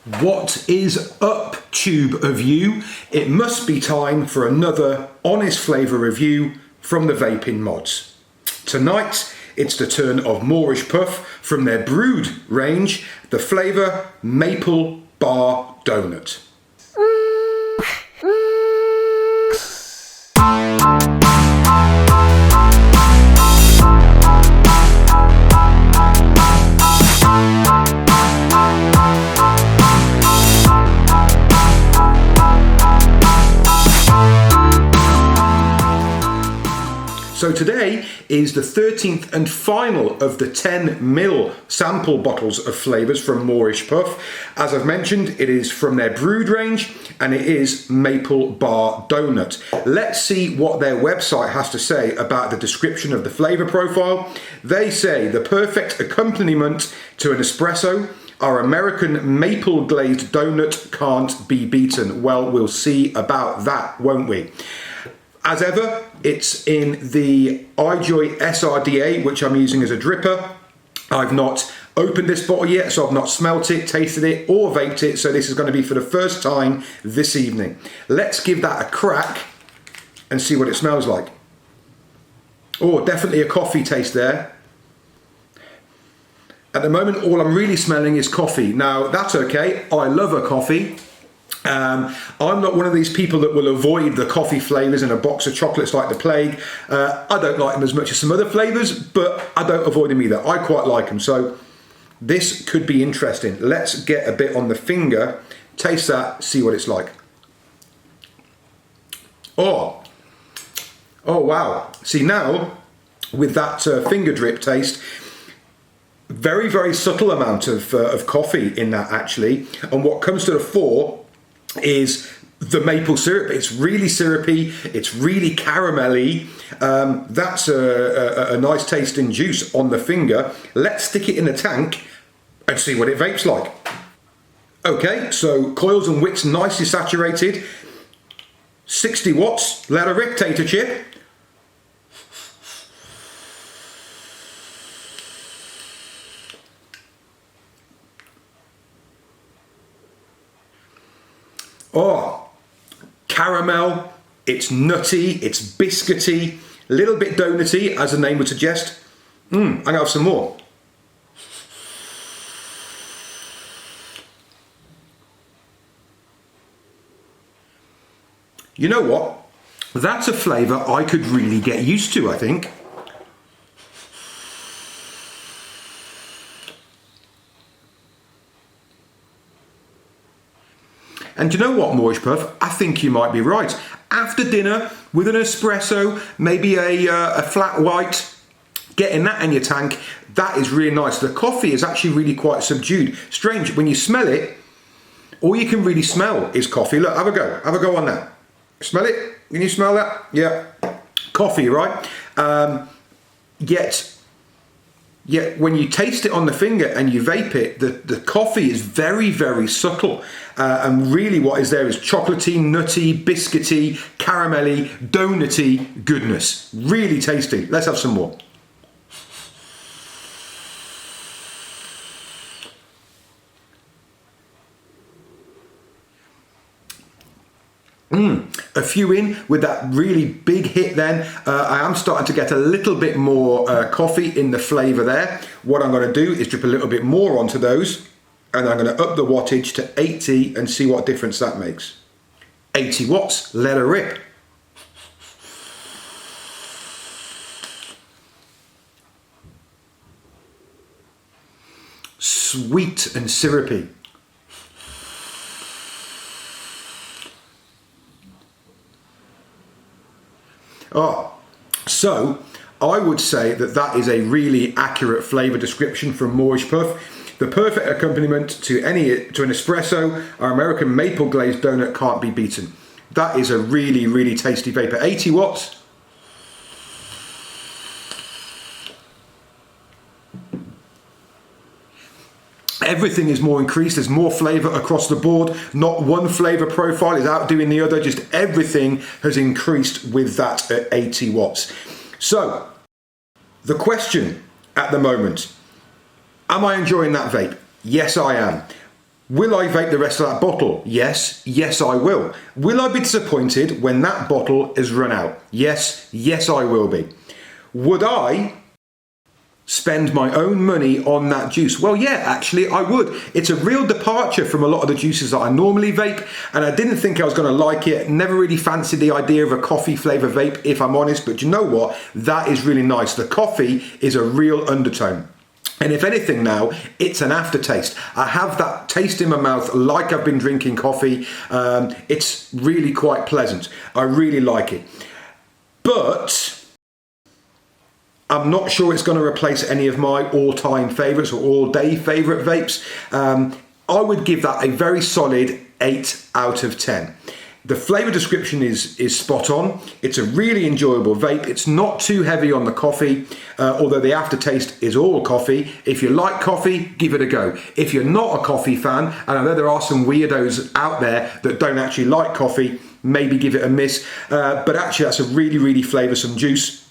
What is up, tube of you? It must be time for another honest flavour review from the Vaping Mods. Tonight, it's the turn of Moreish Puff from their Brewed range, the flavour Maple Bar Donut. So today is the 13th and final of the 10ml sample bottles of flavours from Moreish Puff. As I've mentioned, it is from their Brewed range and it is Maple Bar Donut. Let's see what their website has to say about the description of the flavour profile. They say the perfect accompaniment to an espresso. Our American maple glazed donut can't be beaten. Well, we'll see about that, won't we? As ever, it's in the iJoy SRDA, which I'm using as a dripper. I've not opened this bottle yet, so I've not smelt it, tasted it, or vaped it, so this is going to be for the first time this evening. Let's give that a crack and see what it smells like. Oh, definitely a coffee taste there. At the moment, all I'm really smelling is coffee. Now, that's okay. I love a coffee. I'm not one of these people that will avoid the coffee flavours in a box of chocolates like the plague. I don't like them as much as some other flavours, but I don't avoid them either. I quite like them, so this could be interesting. Let's get a bit on the finger, taste that, see what it's like. Oh wow. See now, with that finger drip taste, very, very subtle amount of coffee in that actually, and what comes to the fore is the maple syrup. It's really syrupy, it's really caramelly. That's a nice tasting juice on the finger. Let's stick it in the tank and see what it vapes like. Okay, so coils and wicks nicely saturated. 60 watts, let her rip, tater chip. Oh, caramel, it's nutty, it's biscuity, a little bit donutty, as the name would suggest. I'm gonna have some more. You know what? That's a flavour I could really get used to, I think. And you know what, Moreish Puff? I think you might be right. After dinner, with an espresso, maybe a flat white, getting that in your tank, that is really nice. The coffee is actually really quite subdued. Strange, when you smell it, all you can really smell is coffee. Look, have a go on that. Smell it? Can you smell that? Yeah. Coffee, right? Yet when you taste it on the finger and you vape it, the coffee is very, very subtle. And really what is there is chocolatey, nutty, biscuity, caramelly, donutty goodness. Really tasty. Let's have some more. A few in with that really big hit then. I am starting to get a little bit more coffee in the flavour there. What I'm going to do is drip a little bit more onto those, and I'm going to up the wattage to 80 and see what difference that makes. 80 watts, let her rip. Sweet and syrupy. Oh, so I would say that is a really accurate flavour description from Moreish Puff. The perfect accompaniment to an espresso. Our American maple glazed donut can't be beaten. That is a really, really tasty vapour. 80 watts. Everything is more increased, there's more flavour across the board. Not one flavour profile is outdoing the other, just everything has increased with that at 80 watts. So, the question at the moment, am I enjoying that vape? Yes, I am. Will I vape the rest of that bottle? Yes, yes I will. Will I be disappointed when that bottle is run out? Yes, yes I will be. Would I spend my own money on that juice? Well, yeah, actually I would. It's a real departure from a lot of the juices that I normally vape, and I didn't think I was going to like it. Never really fancied the idea of a coffee flavour vape, if I'm honest, but you know what? That is really nice. The coffee is a real undertone. And if anything now, it's an aftertaste. I have that taste in my mouth like I've been drinking coffee. It's really quite pleasant. I really like it. But I'm not sure it's going to replace any of my all-time favourites or all-day favourite vapes. I would give that a very solid 8 out of 10. The flavour description is spot on. It's a really enjoyable vape. It's not too heavy on the coffee, although the aftertaste is all coffee. If you like coffee, give it a go. If you're not a coffee fan, and I know there are some weirdos out there that don't actually like coffee, maybe give it a miss. But actually, that's a really, really flavoursome juice.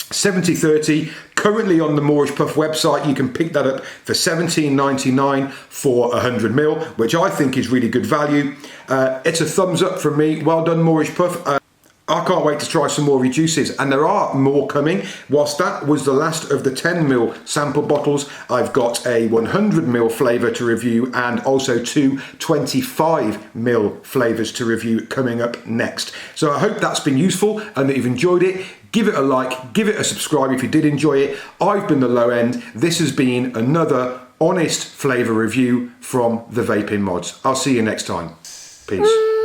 70/30, currently on the Moreish Puff website. You can pick that up for $17.99 for 100ml, which I think is really good value. It's a thumbs up from me. Well done, Moreish Puff. I can't wait to try some more of your juices, and there are more coming. Whilst that was the last of the 10ml sample bottles, I've got a 100ml flavour to review and also 2 25ml flavours to review coming up next. So I hope that's been useful and that you've enjoyed it. Give it a like, give it a subscribe if you did enjoy it. I've been the Low End. This has been another honest flavour review from the Vaping Mods. I'll see you next time. Peace.